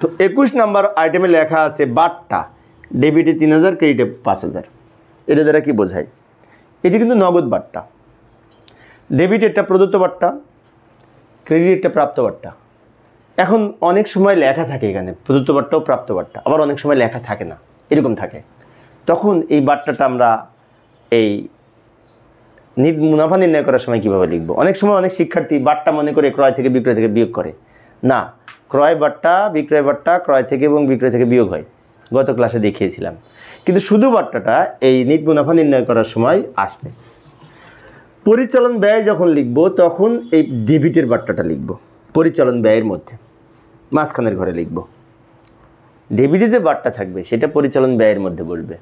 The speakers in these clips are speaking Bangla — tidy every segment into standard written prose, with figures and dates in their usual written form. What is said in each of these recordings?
তো 21 নম্বর আইটেমে লেখা আছে বাট্টা ডেবিটে 3000 ক্রেডিটে 5000। এটা দ্বারা কি বোঝায়? এটি কিন্তু নগদ বাট্টা। ডেবিটেরটা প্রদত্ত বাট্টা, ক্রেডিটেরটা প্রাপ্ত বাট্টা। এখন অনেক সময় লেখা থাকে এখানে প্রদত্ত বাট্টা ও প্রাপ্ত বাট্টা, আবার অনেক সময় লেখা থাকে না, এরকম থাকে। তখন এই বাট্টাটা আমরা এই মুনাফা নির্ণয় করার সময় কীভাবে লিখব? অনেক সময় অনেক শিক্ষার্থী বাট্টা মনে করে ক্রয় থেকে বিক্রয় থেকে বিয়োগ করে। না, ক্রয় বাট্টা বিক্রয় বাট্টা ক্রয় থেকে এবং বিক্রয় থেকে বিয়োগ হয়, গত ক্লাসে দেখিয়েছিলাম। কিন্তু শুধু বাট্টাটা এই নিট মুনাফা নির্ণয় করার সময় আসবে। পরিচালন ব্যয় যখন লিখব তখন এই ডেবিটের বাট্টাটা লিখব পরিচালন ব্যয়ের মধ্যে, মাঝখানের ঘরে লিখব। ডেবিটে যে বাট্টা থাকবে সেটা পরিচালন ব্যয়ের মধ্যে বলবে।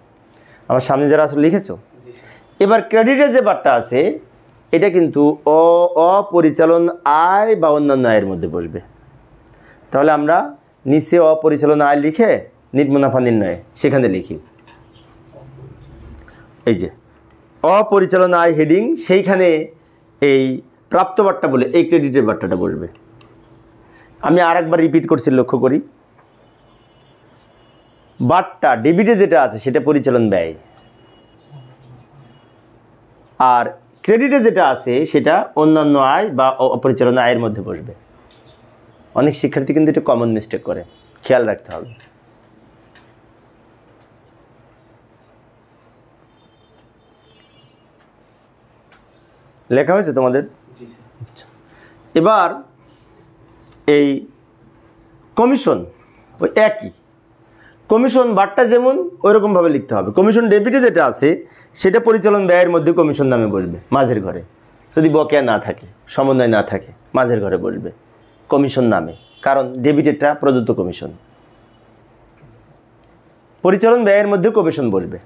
আমার সামনে যারা আসলে লিখেছো। এবার ক্রেডিটের যে বাট্টা আছে এটা কিন্তু অপরিচালন আয় বা অন্যান্য আয়ের মধ্যে বসবে। তাহলে আমরা নিচে অপরিচালন আয় লিখে নিট মুনাফা নির্ণয়ে সেখানে লিখি এই যে অপরিচালন আয় হেডিং, সেইখানে এই প্রাপ্ত বাট্টা বলে এই ক্রেডিটের বাট্টাটা বসবে। আমি আরেকবার রিপিট করছি, লক্ষ্য করি। বাট্টা ডেবিটে যেটা আছে সেটা পরিচালন ব্যয়, আর ক্রেডিটে যেটা আছে সেটা অন্যান্য আয় বা অপরিচালন আয়ের মধ্যে বসবে। অনেক শিক্ষার্থী কিন্তু এটা কমন মিস্টেক করে, খেয়াল রাখতে হবে। লেখা হয়েছে তোমাদের? আচ্ছা, এবার এই কমিশন ওই একই কমিশন বাট্টা যেমন ওইরকমভাবে লিখতে হবে। কমিশন ডেবিটে যেটা আছে সেটা পরিচালন ব্যয়ের মধ্যে কমিশন নামে বলবে মাঝের ঘরে, যদি বকেয়া না থাকে, সমন্বয় না থাকে, মাঝের ঘরে বলবে কমিশন নামে, কারণ ডেবিটেরটা প্রদত্ত কমিশন। পরিচালন ব্যয়ের মধ্যে কমিশন বলবে।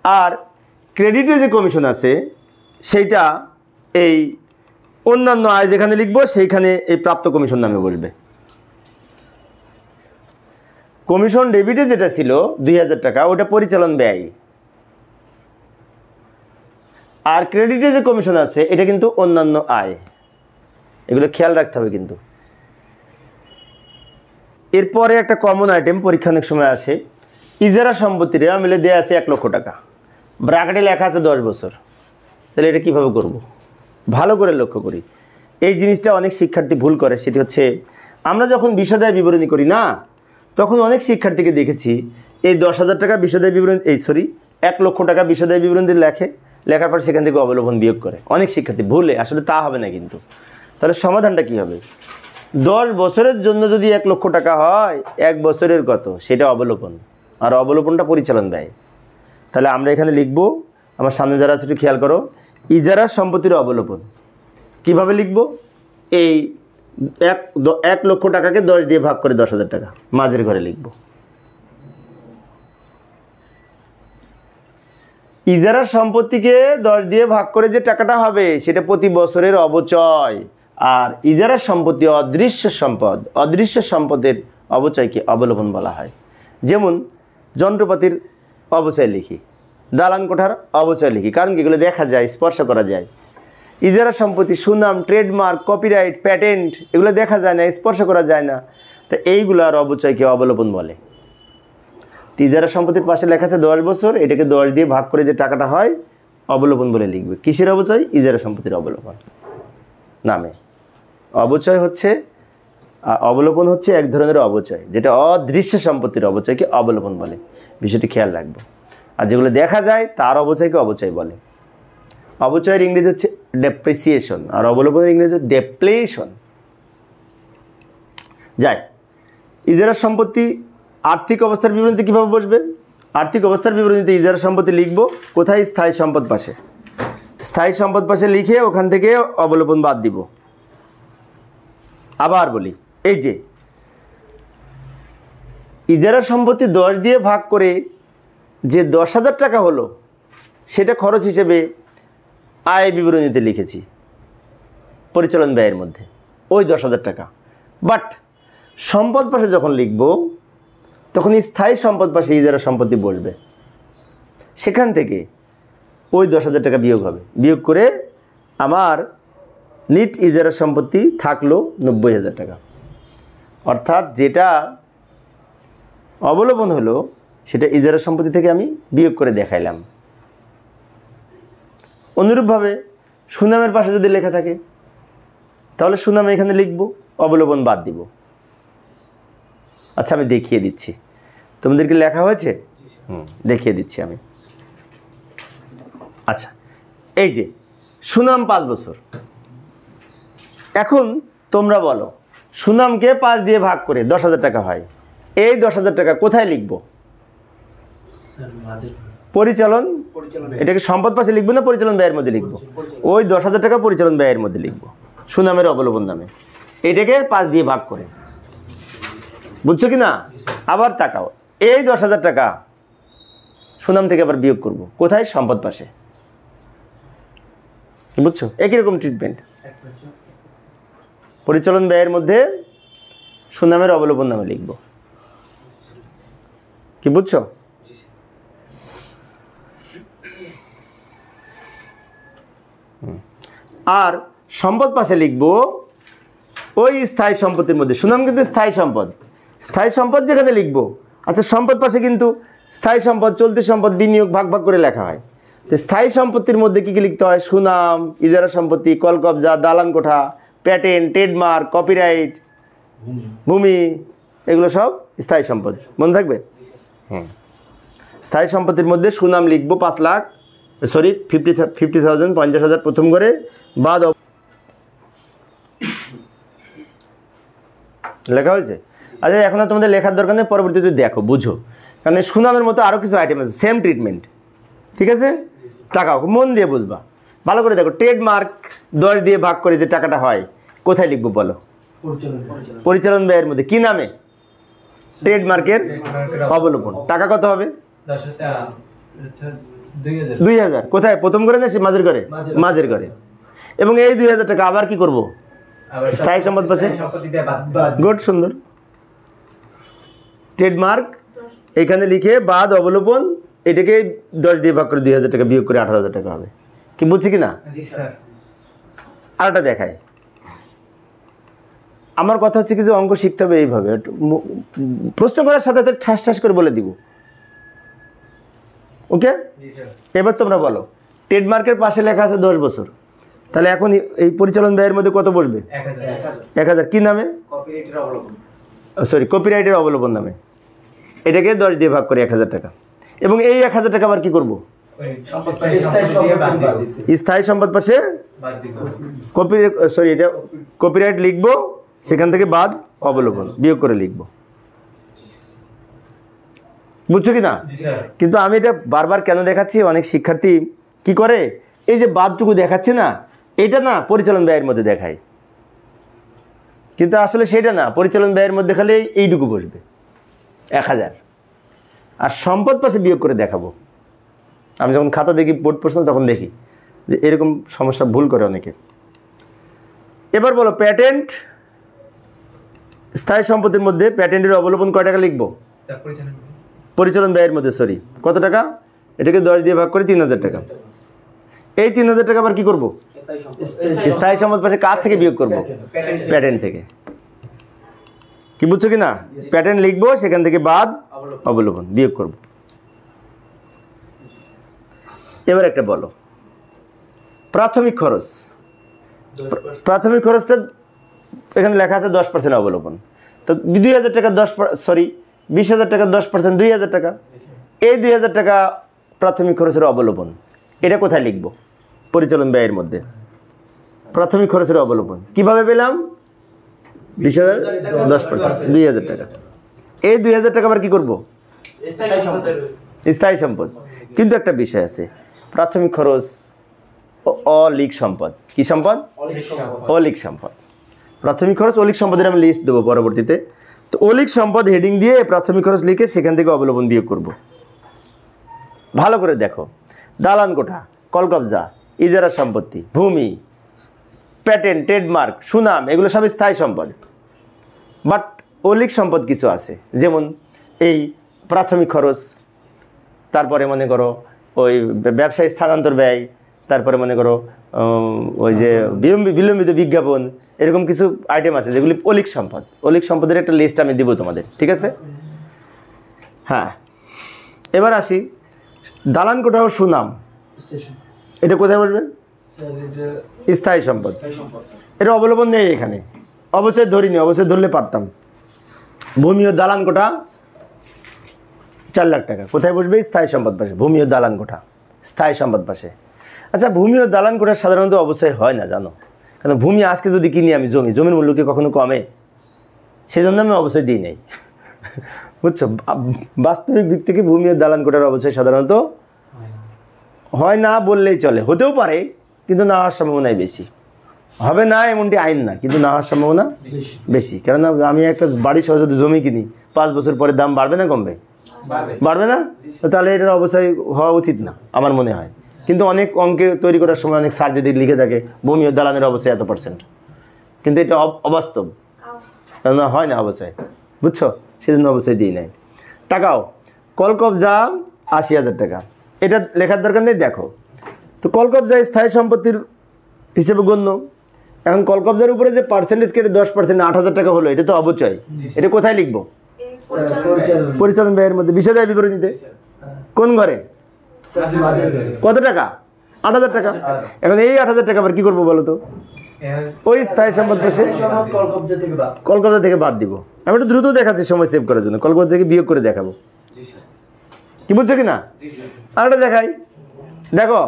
আর ক্রেডিটে যে কমিশন আছে সেইটা এই অন্যান্য আয় যেখানে লিখব সেইখানে এই প্রাপ্ত কমিশন নামে বলবে। কমিশন ডেবিটে যেটা ছিল 2000 টাকা ওটা পরিচালন ব্যয়, আর ক্রেডিটে যে কমিশন আছে এটা কিন্তু অন্যান্য আয়। এগুলো খেয়াল রাখতে হবে কিন্তু। এরপরে একটা কমন আইটেম পরীক্ষা অনেক সময় আসে, ইজারা সম্পত্তির মিলে দেওয়া আছে 1 লক্ষ টাকা, ব্র্যাকেটে লেখা আছে 10 বছর। তাহলে এটা কীভাবে করব? ভালো করে লক্ষ্য করি। এই জিনিসটা অনেক শিক্ষার্থী ভুল করে। সেটি হচ্ছে আমরা যখন বিশদায় বিবরণী করি না, তখন অনেক শিক্ষার্থীকে দেখেছি এই 10,000 টাকা বিশদায় বিবরণী 1 লক্ষ টাকা বিশদায় বিবরণী লেখার পর সেখান থেকে অবলম্বন বিয়োগ করে অনেক শিক্ষার্থী ভুলে। আসলে তা হবে না কিন্তু। তাহলে সমাধানটা কী হবে? 10 বছরের জন্য যদি 1 লক্ষ টাকা হয়, 1 বছরের কত সেটা অবলোপন, আর অবলোপনটা পরিচালন ব্যয়। তাহলে আমরা এখানে লিখব, আমার সামনে যারা আছে একটু খেয়াল করো, ইজারা সম্পত্তির অবলোপন। কিভাবে লিখব? এই 1 লক্ষ টাকাকে 10 দিয়ে ভাগ করে 10,000 টাকা মাঝের ঘরে লিখব। ইজারা সম্পত্তিকে 10 দিয়ে ভাগ করে যে টাকাটা হবে সেটা প্রতি বছরের অবচয়। আর ইজারা সম্পত্তি অদৃশ্য সম্পদ, অদৃশ্য সম্পদের অবচয়কে অবলোপন বলা হয়। যেমন যন্ত্রপাতির অবচয় লিখি, দালান কোঠার অবচয় লিখি, কারণ এগুলো দেখা যায়, স্পর্শ করা যায়। ইজারা সম্পত্তি সুনাম, ট্রেডমার্ক, কপিরাইট, প্যাটেন্ট এগুলো দেখা যায় না, স্পর্শ করা যায় না, তো এইগুলোর অবচয়কে অবলোপন বলে। ইজারা সম্পত্তির পাশে লেখা আছে 10 বছর, এটাকে 10 দিয়ে ভাগ করে যে টাকাটা হয় অবলোপন বলে লিখবে। কিসের অবচয়? ইজারা সম্পত্তির অবলোপন নামে। অবচয় হচ্ছে, অবলোপন হচ্ছে এক ধরনের অবচয়, যেটা অদৃশ্য সম্পত্তির অবচয়কে অবলোপন বলে। বিষয়টি খেয়াল রাখবো। আর যেগুলো দেখা যায় তার অবচয়কে অবচয় বলে। অবচয়ের ইংরেজি হচ্ছে ডেপ্রিসিয়েশন, আর অবলোপনের ইংরেজি হচ্ছে ডেপ্লেশন। যায় ইজারা সম্পত্তি আর্থিক অবস্থার বিবরণীতে কীভাবে বসবে? আর্থিক অবস্থার বিবরণীতে ইজারা সম্পত্তি লিখব কোথায়? স্থায়ী সম্পদ পাশে। স্থায়ী সম্পদ পাশে লিখে ওখান থেকে অবলোপন বাদ দিব। আবার বলি, এই যে ইজারা সম্পত্তি 10 দিয়ে ভাগ করে যে 10,000 টাকা হলো সেটা খরচ হিসেবে আয় বিবরণীতে লিখেছি পরিচালন ব্যয়ের মধ্যে, ওই 10,000 টাকা। বাট সম্পদ পাশে যখন লিখব তখন স্থায়ী সম্পদ পাশে ইজারা সম্পত্তি বসবে, সেখান থেকে ওই 10,000 টাকা বিয়োগ হবে। বিয়োগ করে আমার নিট ইজারা সম্পত্তি থাকলো 90,000 টাকা। অর্থাৎ যেটা অবলম্বন হলো সেটা ইজারা সম্পত্তি থেকে আমি বিয়োগ করে দেখাইলাম। অনুরূপভাবে সুনামের পাশে যদি লেখা থাকে তাহলে সুনাম এখানে লিখব, অবলম্বন বাদ দিব। আচ্ছা আমি দেখিয়ে দিচ্ছি, তোমাদেরকে লেখা হয়েছে? দেখিয়ে দিচ্ছি আমি। আচ্ছা এই যে সুনাম 5 বছর। এখন তোমরা বলো সুনামকে 5 দিয়ে ভাগ করে 10,000 টাকা হয়। এই 10,000 টাকা কোথায় লিখব? পরিচালন, এটাকে সম্পদ পাশে লিখবো না পরিচালন ব্যয়ের মধ্যে লিখবো? ওই 10,000 টাকা পরিচালন ব্যয়ের মধ্যে লিখবো, সুনামের অবলম্বন নামে। এটাকে 5 দিয়ে ভাগ করে, বুঝছো কি না? আবার তাকাও, এই 10,000 টাকা সুনাম থেকে আবার বিয়োগ করব, কোথায়? সম্পদ পাশে। বুঝছো? একই রকম ট্রিটমেন্ট। পরিচালন ব্যয়ের মধ্যে সুনামের অবলম্বন নামে লিখব। কি বুঝছো? আর সম্পদ পাশে লিখব ওই স্থায়ী সম্পত্তির মধ্যে। সুনাম কিন্তু স্থায়ী সম্পদ, স্থায়ী সম্পদ যেখানে লিখব। আচ্ছা সম্পদ পাশে কিন্তু স্থায়ী সম্পদ, চলতি সম্পদ, বিনিয়োগ ভাগ ভাগ করে লেখা হয়। তো স্থায়ী সম্পত্তির মধ্যে কী কী লিখতে হয়? সুনাম, ইজারা সম্পত্তি, কলকবজা, দালান কোঠা, প্যাটেন্ট, ট্রেডমার্ক, কপিরাইট, ভূমি, এগুলো সব স্থায়ী সম্পদ। মনে থাকবে? স্থায়ী সম্পত্তির মধ্যে সুনাম লিখব 5 লাখ, সরি 50,000, 50,000 প্রথম করে, বাদ লেখা হয়েছে। আচ্ছা এখন আর তোমাদের লেখার দরকার নেই, পরবর্তীতে দেখো বুঝো, কারণ সুনামের মতো আরও কিছু আইটেম আছে, সেম ট্রিটমেন্ট। ঠিক আছে, তাকাও, মন দিয়ে বুঝবা, ভালো করে দেখো। ট্রেডমার্ক 10 দিয়ে ভাগ করে যে টাকাটা হয় কোথায় লিখবো বলো? পরিচালন ব্যয়ের মধ্যে। কি নামে? ট্রেডমার্কের অবলম্বন। টাকা কত হবে? 2,000। কোথায়? প্রথম করে না সে মাঝের ঘরে? মাঝের ঘরে। এবং এই 2,000 টাকা আবার কি করব? স্থায়ী সম্পদ পাশে। গুড, সুন্দর। ট্রেডমার্ক এখানে লিখে বাদ অবলম্বন, এটাকে 10 দিয়ে ভাগ করে 2,000 টাকা বিয়োগ করে 18,000 টাকা হবে। কি বুঝছি কি না? আরেকটা দেখায়। আমার কথা হচ্ছে কি যে অঙ্ক শিখতে হবে এইভাবে, প্রশ্ন করার সাথে সাথে ঠাস ঠাস করে বলে দিব। ওকে, এবার তোমরা বলো ট্রেডমার্কের পাশে লেখা আছে 10 বছর, তাহলে এখন এই পরিচালন ব্যয়ের মধ্যে কত বসবে? 1,000। কি নামে? সরি, কপিরাইটের অবলম্বন নামে। এটাকে 10 দিয়ে ভাগ করে 1,000 টাকা। এবং এই 1,000 টাকা আবার কি করবো? স্থায়ী সম্পদ পাশে এটা কপিরাইট লিখবো, সেখান থেকে বাদ অবলম্বন বিয়োগ করে লিখবো। বুঝছো কি না? কিন্তু আমি এটা বারবার কেন দেখাচ্ছি, অনেক শিক্ষার্থী কি করে, এই যে বাদটুকু দেখাচ্ছে না, এটা না পরিচালন ব্যয়ের মধ্যে দেখায়, কিন্তু আসলে সেটা না, পরিচালন ব্যয়ের মধ্যে খালি এইটুকু বসবে 1,000, আর সম্পদ পাশে বিয়োগ করে দেখাবো। আমি যখন খাতা দেখি, বোর্ড পড়ছিলাম তখন দেখি যে এরকম সমস্যা ভুল করে অনেকে। এবার বলো প্যাটেন্ট, স্থায়ী সম্পত্তির মধ্যে প্যাটেন্টের অবলম্বন কয় টাকা লিখবো? পরিচালন ব্যয়ের মধ্যে, সরি কত টাকা? এটাকে 10 দিয়ে ভাগ করে 3,000 টাকা। এই 3,000 টাকা আবার কি করবো? স্থায়ী সম্পদ পাশে কার থেকে বিয়োগ করবো? প্যাটেন্ট থেকে। কি বুঝছো কি না? প্যাটেন্ট লিখবো, সেখান থেকে বাদ অবলম্বন বিয়োগ করব। এবার একটা বলো প্রাথমিক খরচ। প্রাথমিক খরচটা এখানে লেখা আছে 10% অবলম্বন, তো 2,000 টাকা 20,000 টাকা 10%, 2,000 টাকা। এই 2,000 টাকা প্রাথমিক খরচের অবলম্বন, এটা কোথায় লিখব? পরিচালন ব্যয়ের মধ্যে। প্রাথমিক খরচের অবলম্বন কিভাবে পেলাম? 20,000 10%, 2,000 টাকা। এই 2,000 টাকা আবার কি করব? স্থায়ী সম্পদ। কিন্তু একটা বিষয় আছে, প্রাথমিক খরচ অলিক সম্পদ। কি সম্পদ? অলিক সম্পদ। প্রাথমিক খরচ অলিক সম্পদের আমি লিস্ট দেবো পরবর্তীতে। তো অলিক সম্পদ হেডিং দিয়ে প্রাথমিক খরচ লিখে সেখান থেকে অবলম্বন বিয়োগ করব। ভালো করে দেখো, দালান কোঠা, কলকবজা, ইজারা সম্পত্তি, ভূমি, প্যাটেন্ট, ট্রেডমার্ক, সুনাম, এগুলো সব স্থায়ী সম্পদ। বাট অলিক সম্পদ কিছু আছে, যেমন এই প্রাথমিক খরচ, তারপরে মনে করো ওই ব্যবসায়ী স্থানান্তর ব্যয়, তারপরে মনে করো ওই যে বিলম্বিত বিজ্ঞাপন, এরকম কিছু আইটেম আছে যেগুলি অলিক সম্পদ। অলিক সম্পদের একটা লিস্ট আমি দিব তোমাদের, ঠিক আছে? হ্যাঁ, এবার আসি দালান কোঠা ও সুনাম, এটা কোথায় বসবে? স্থায়ী সম্পদ। এটা অবলম্বন নেই এখানে, অবশ্যই ধরিনি, অবশ্যই ধরলে পারতাম। ভূমি ও দালান কোঠা 4 লাখ টাকা, কোথায় বসবে? স্থায়ী সম্পদ পাশে। ভূমি ও দালান কোঠা স্থায়ী সম্পদ পাশে। আচ্ছা, ভূমি ও দালান কোঠা সাধারণত অবশ্যই হয় না, জানো? কারণ ভূমি আজকে যদি কিনি আমি, জমির মূল্য কি কখনো কমে? সেজন্য আমি অবশ্যই দিই নাই, বুঝছো? বাস্তবিক দিক থেকে ভূমি ও দালান কোঠার অবশ্যই সাধারণত হয় না বললেই চলে। হতেও পারে, কিন্তু না হওয়ার সম্ভাবনাই বেশি। হবে না এমনটি আইন না, কিন্তু না হওয়ার সম্ভাবনা বেশি। কেননা আমি একটা বাড়ি সহ যদি জমি কিনি, 5 বছর পরে দাম বাড়বে না কমবে? বাড়বে না? তাহলে এটার অবশ্যই হওয়া উচিত না আমার মনে হয়। কিন্তু অনেক অঙ্কে তৈরি করার সময় অনেক স্যার যদি লিখে থাকে ভূমি ও দালানের অবশ্যই এত%, কিন্তু এটা অবাস্তব, কেননা হয় না অবশ্যই, বুঝছো? সেজন্য অবশ্যই দিই নাই। টাকাও কলকবজা 80,000 টাকা, এটা লেখার দরকার নেই, দেখো তো। কলকবজা স্থায়ী সম্পত্তির হিসেবে গণ্য। এখন কলকবজার উপরে যে পার্সেন্টেজ কেটে 10% 8,000 টাকা হলো, এটা তো অবচয়। এটা কোথায় লিখবো? পরিচালন ব্যয়ের মধ্যে, বিষয়দায় বিবরণীতে। কোন ঘরে? কত টাকা? 8,000 টাকা। এখন এই 8,000 টাকা আবার কি করবো বলো তো? ওই স্থায়ী সম্পদ পাশে কলকবজা থেকে বাদ দিব। আমি একটু দ্রুত দেখাচ্ছি সময় সেভ করার জন্য, কলকবজা থেকে বিয়োগ করে দেখাবো। কি বুঝছো কি না? আর একটা দেখাই, দেখো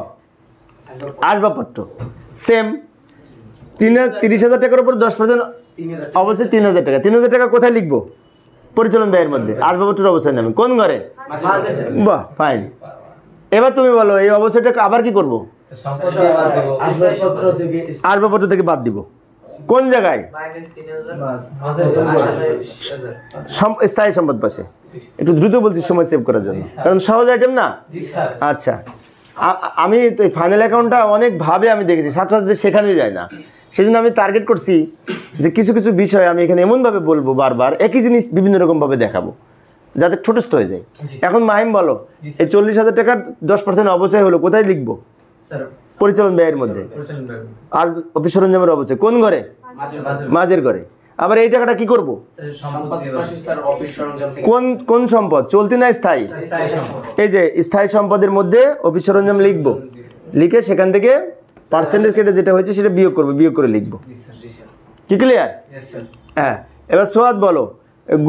আসবাবপত্র সেম 30,000 টাকার উপর 10% অবশ্যই 3,000 টাকা। 3,000 টাকা কোথায় লিখবো? পরিচালন ব্যয়ের মধ্যে। আসবাবপত্রের অবস্থায় নামে কোন ঘরে? বাহ, ফাইন। এবার তুমি বলো এই অবস্থাটা আবার কি করবো? আসবাবপত্র থেকে বাদ দিব। কোন জায়গায়? স্থায়ী সম্পদ পাশে। একটু দ্রুত বলছি সময় সেভ করার জন্য, কারণ সহজ আইটেম না। আচ্ছা, আমি ফাইনাল অ্যাকাউন্টটা অনেকভাবে আমি দেখেছি, ছাত্রছাত্রীদের শেখানোই যায় না। সেই জন্য আমি টার্গেট করছি যে কিছু কিছু বিষয় আমি এখানে এমনভাবে বলবো, বারবার একই জিনিস বিভিন্ন রকমভাবে দেখাবো, যাতে ছোটস্থ হয়ে যায়। এখন মাহিম বলো, এই 40,000 টাকার 10% অবচয় হলো, কোথায় লিখবো? পরিচালন ব্যয়ের মধ্যে। আর অফিস সরঞ্জামের অবচয় কোন ঘরে? মাঝের ঘরে। আবার এই টাকাটা কি করবো? কোন সম্পদ? চলতি না স্থায়ী? এই যে স্থায়ী সম্পদের মধ্যে অফিস সরঞ্জাম লিখবো, লিখে সেখান থেকে পার্সেন্টেজ কেটে যেটা হয়েছে সেটা বিয়োগ করবো, বিয়োগ করে লিখবো। কি ক্লিয়ার? হ্যাঁ। এবার সোয়াদ বলো,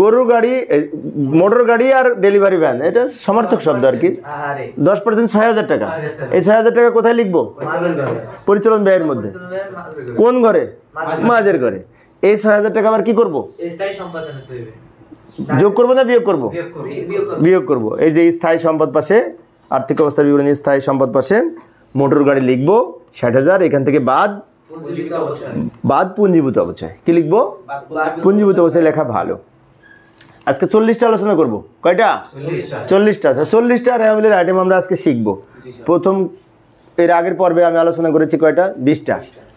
গরুর গাড়ি, মোটর গাড়ি আর ডেলিভারি ভ্যান, এটা সমার্থক শব্দ আর কি। 10% 6,000 টাকা। এই 6,000 টাকা কোথায় লিখবো? পরিচালন ব্যয়ের মধ্যে। কোন ঘরে? মাঝের ঘরে। এই 6,000 টাকা আবার কি করবো? যোগ করবো না বিয়োগ করবো? বিয়োগ করবো। এই যে স্থায়ী সম্পদ পাশে, আর্থিক অবস্থার বিবরণী স্থায়ী সম্পদ পাশে মোটর গাড়ি লিখবো 60,000, এখান থেকে বাদ পুঞ্জীভূত অবচয়। কি লিখবো? পুঞ্জীভূত অবচয় লেখা ভালো। আজকে 40টা আলোচনা করবো। কয়টা? 40টা। 40টা রেহামিলের আইটেম আমরা আজকে শিখবো। প্রথম এর আগের পর্বে আমি আলোচনা করেছি কয়টা? 20টা।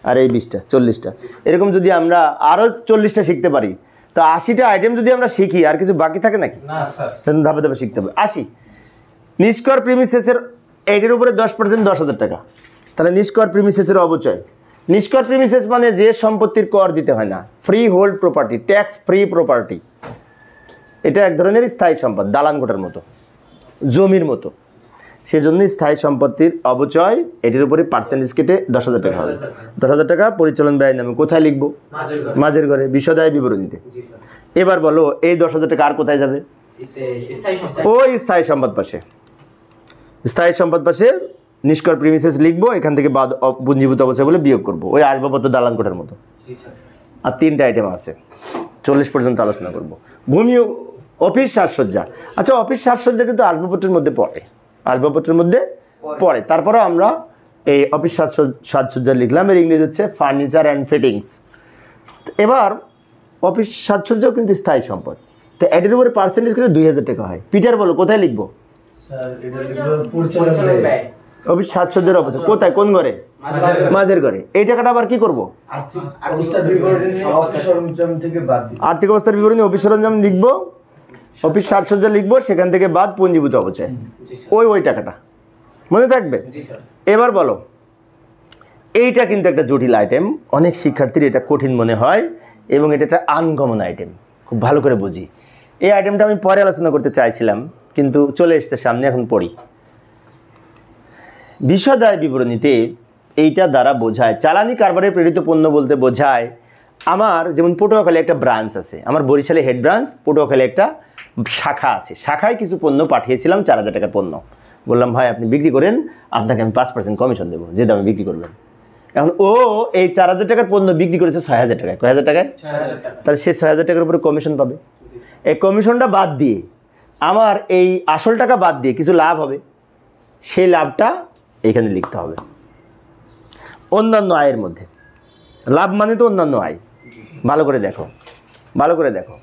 আর এই 20টা, 40টা। এরকম যদি আমরা আরও 40টা শিখতে পারি, তো 80টা আইটেম যদি আমরা শিখি, আর কিছু বাকি থাকে নাকি? ধাপে ধাপে শিখতে হবে। 80 নিষ্কর প্রিমিসেসের, এইটির উপরে 10% 10,000 টাকা। তাহলে নিষ্কর প্রিমিসেসের অবচয়। নিষ্কর প্রিমিসেস মানে যে সম্পত্তির কর দিতে হয় না, free hold property, tax free property. এটা এক ধরনের স্থায়ী সম্পদ, দালান কোঠার মতো, জমির মতো। সেজন্য স্থায়ী সম্পত্তির অবচয়, এটির উপরে পার্সেন্টেজ কেটে 10,000 টাকা হবে। 10,000 টাকা পরিচালন ব্যয় নামে। কোথায় লিখবো? মাঝের ঘরে, বিষয়দায় বিবরণীতে। এবার বলো এই 10,000 টাকা আর কোথায় যাবে? ওই স্থায়ী সম্পদ পাশে। স্থায়ী সম্পদ পাশে নিষ্কর প্রিমিসেস লিখবো, এখান থেকে বাদ পুঞ্জীভূত অবচয় বলে বিয়োগ করবো, ওই আসবাবপত্র দালান কোঠার মতো। আর 3টা আইটেম আছে, 40 পর্যন্ত আলোচনা করবো। ভূমি, অফিস সাজসজ্জা। আচ্ছা, অফিস সাজসজ্জা কিন্তু আসবাবপত্রের মধ্যে পড়ে, আসবাবপত্রের মধ্যে পড়ে। তারপরেও আমরা এই অফিস সাজসজ্জা লিখলাম, এর ইংরেজি হচ্ছে ফার্নিচার অ্যান্ড ফিটিংস। এবার অফিস সাজসজ্জাও কিন্তু স্থায়ী সম্পদ। তো এটির উপরে পার্সেন্টেজ করে 2,000 টাকা হয়। পিটার বলো কোথায় লিখবো? অফিস সাজসজ্জার অবচয় কোথায়? কোন ঘরে? মাঝের ঘরে। এই টাকাটা আবার কি করবো? আর্থিক অবস্থার বিবরণী অফিস সরঞ্জাম লিখবো, অফিস সাজসজ্জা লিখবো, সেখান থেকে বাদ পুঞ্জীভূত অবচয়। ওই টাকাটা মনে থাকবে। এবার বলো এইটা কিন্তু একটা জটিল আইটেম, অনেক শিক্ষার্থীর এটা কঠিন মনে হয় এবং এটা একটা আনকমন আইটেম, খুব ভালো করে বুঝি। এই আইটেমটা আমি পরে আলোচনা করতে চাইছিলাম কিন্তু চলে এসছে সামনে, এখন পড়ি। বিশদায় বিবরণীতে এইটা দ্বারা বোঝায় চালানি কারবারে প্রেরিত পণ্য বলতে বোঝায় আমার যেমন পটুয়াখালী একটা ব্রাঞ্চ আছে, আমার বরিশালে হেড ব্রাঞ্চ, পটুয়াখালী একটা শাখা আছে, শাখায় কিছু পণ্য পাঠিয়েছিলাম 4,000 টাকার পণ্য, বললাম ভাই আপনি বিক্রি করেন, আপনাকে আমি 5% কমিশন দেবো যে দামে বিক্রি করবেন। এখন ও এই 4,000 টাকার পণ্য বিক্রি করেছে 6,000 টাকায়, কয় হাজার টাকায়? তাহলে সে 6,000 টাকার উপরে কমিশন পাবে। এই কমিশনটা বাদ দিয়ে আমার এই আসল টাকা বাদ দিয়ে কিছু লাভ হবে, সেই লাভটা এখানে লিখতে হবে অন্যান্য আয়ের মধ্যে। লাভ মানে তো অন্যান্য আয়। ভালো করে দেখো, ভালো করে দেখো,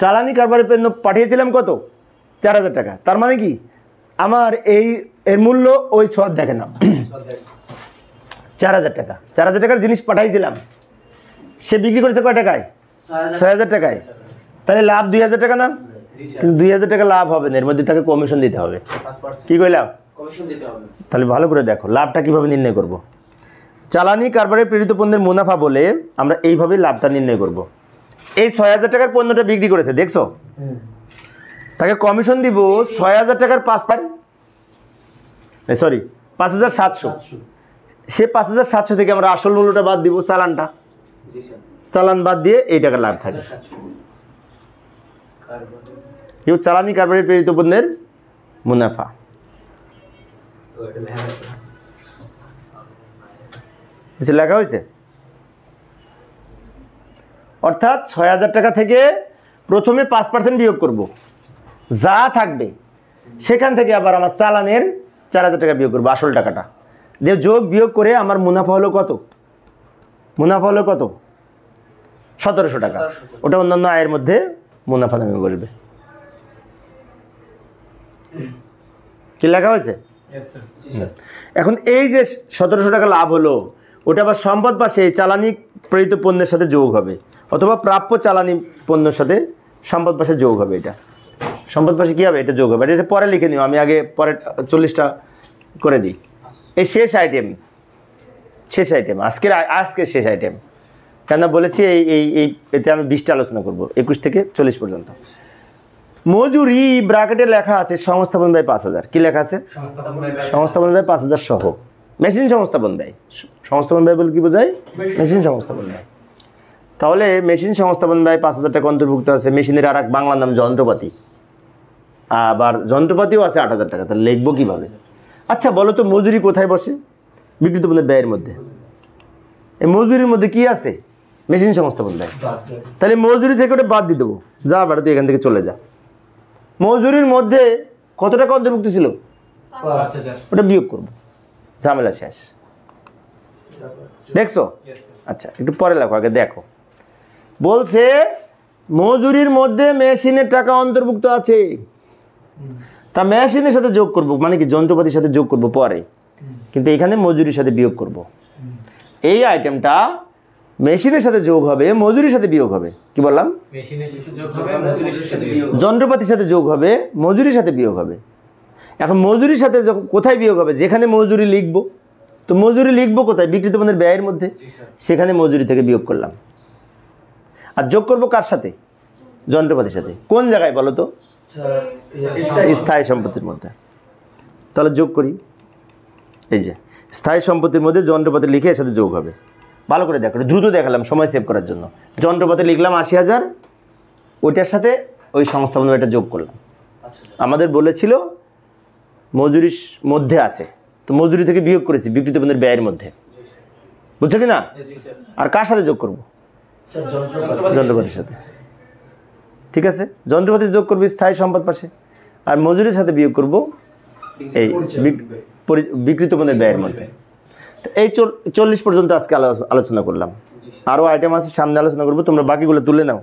চালানি কারবারে পণ্য পাঠিয়েছিলাম কত? 4,000 টাকা। তার মানে কি আমার এর মূল্য ওই সদ দেখে না, 4,000 টাকা। 4,000 টাকার জিনিস পাঠাইছিলাম, সে বিক্রি করেছে কয় টাকায়? 6,000 টাকায়। তাহলে লাভ 2,000 টাকা না? কিন্তু 2,000 টাকা লাভ হবে না, এর মধ্যে তাকে কমিশন দিতে হবে। কি কইলাম? কমিশন দিতে হবে। তাহলে ভালো করে দেখো লাভটা কিভাবে নির্ণয় করব। চালানি কারবারে প্রেরিত পণ্যের মুনাফা বলে আমরা এইভাবে লাভটা নির্ণয় করব। এই 6,000 টাকার পণ্যটা বিক্রি করেছে, দেখছো, তাকে কমিশন দিব 6,000 টাকার 5,700। সে 5,700 থেকে আমরা আসল মূল্যটা বাদ দিব, চালানটা, চালান বাদ দিয়ে এই টাকার লাভ থাকে। চালানি কারবারে প্রেরিত পণ্যের মুনাফা। লেখা হয়েছে, অর্থাৎ 6,000 টাকা থেকে প্রথমে 5% বিয়োগ করব, যা থাকবে সেখান থেকে আবার আমার চালানের 4,000 টাকা বিয়োগ করবো, আসল টাকাটা দিয়ে যোগ বিয়োগ করে আমার মুনাফা হলো কত? মুনাফা হলো কত? 1,700 টাকা। ওটা অন্যান্য আয়ের মধ্যে মুনাফা নামে বলবে। কি লেখা হয়েছে? এখন এই যে 1,700 টাকা লাভ হলো, ওটা আবার সম্পদ পাশে চালানি প্রেরিত পণ্যের সাথে যোগ হবে, অথবা প্রাপ্য চালানি পণ্যের সাথে সম্পদ পাশে যোগ হবে। এটা সম্পদ পাশে কী হবে? এটা যোগ হবে। এটা পরে লিখে নিও, আমি আগে পরে 40টা করে দিই। এই শেষ আইটেম, শেষ আইটেম, আজকের শেষ আইটেম। কেন বলেছি এতে আমি 20টা আলোচনা করব, 21 থেকে 40 পর্যন্ত। মজুরি ব্র্যাকেটে লেখা আছে সংস্থাপন ব্যয় 5,000। কি লেখা আছে? সংস্থাপন ব্যয় 5,000 সহ মেশিন সংস্থাপন ব্যয়। সংস্থাপন ব্যয় বলে কি বোঝায়? মেশিন সংস্থাপন ব্যয়। তাহলে মেশিন সংস্থাপন ব্যয় 5,000 টাকা অন্তর্ভুক্ত আছে। মেশিনের আর এক বাংলা নাম যন্ত্রপাতি, আবার যন্ত্রপাতিও আছে 8,000 টাকা। তাহলে লিখবো কীভাবে? আচ্ছা বলো তো, মজুরি কোথায় বসে? বিক্রিত পণ্যের ব্যয়ের মধ্যে। এই মজুরির মধ্যে কি আছে? মেশিন সংস্থাপন ব্যয়। তাহলে মজুরি থেকে ওটা বাদ দিয়ে দেবো, যা বাড়ে তুই এখান থেকে চলে যা। মজুরির মধ্যে কত টাকা অন্তর্ভুক্ত ছিল? 5,000। ওটা বিয়োগ করবো, ঝামেলা শেষ। দেখছো? আচ্ছা একটু পরে লেখো, আগে দেখো। বলছে মজুরির মধ্যে মেশিনের টাকা অন্তর্ভুক্ত আছে, তা মেশিনের সাথে যোগ করব, মানে কি যন্ত্রপাতির সাথে যোগ করব পরে, কিন্তু এখানে মজুরির সাথে বিয়োগ করব। এই আইটেমটা মেশিনের সাথে যোগ হবে, মজুরির সাথে বিয়োগ হবে। কি বললাম? যন্ত্রপাতির সাথে যোগ হবে, মজুরির সাথে বিয়োগ হবে। এখন মজুরির সাথে কোথায় বিয়োগ হবে? যেখানে মজুরি লিখবো। তো মজুরি লিখবো কোথায়? বিক্রিত পণ্যের ব্যয়ের মধ্যে। সেখানে মজুরি থেকে বিয়োগ করলাম। আর যোগ করব কার সাথে? যন্ত্রপাতির সাথে। কোন জায়গায় বলো তো? স্থায়ী সম্পত্তির মধ্যে। তাহলে যোগ করি, এই যে স্থায়ী সম্পত্তির মধ্যে যন্ত্রপাতি লিখে এর সাথে যোগ হবে। ভালো করে দেখো, দ্রুত দেখালাম সময় সেভ করার জন্য। যন্ত্রপাতি লিখলাম 80,000, ওইটার সাথে ওই সংস্থাপন ব্যয়টা যোগ করলাম। আমাদের বলেছিল মজুরির মধ্যে আছে, তো মজুরি থেকে বিয়োগ করেছি বিক্রিত পণ্যের ব্যয়ের মধ্যে। বুঝছো কি না? আর কার সাথে যোগ করব? যন্ত্রপাতির সাথে। ঠিক আছে, যন্ত্রপাতি যোগ করবি স্থায়ী সম্পদ পাশে, আর মজুরির সাথে বিয়োগ করব এই বিক্রিত পণ্যের ব্যয়ের মধ্যে। এই 40 পর্যন্ত আজকে আলোচনা করলাম। আরও আইটেম আছে, সামনে আলোচনা করবো। তোমরা বাকিগুলো তুলে নাও।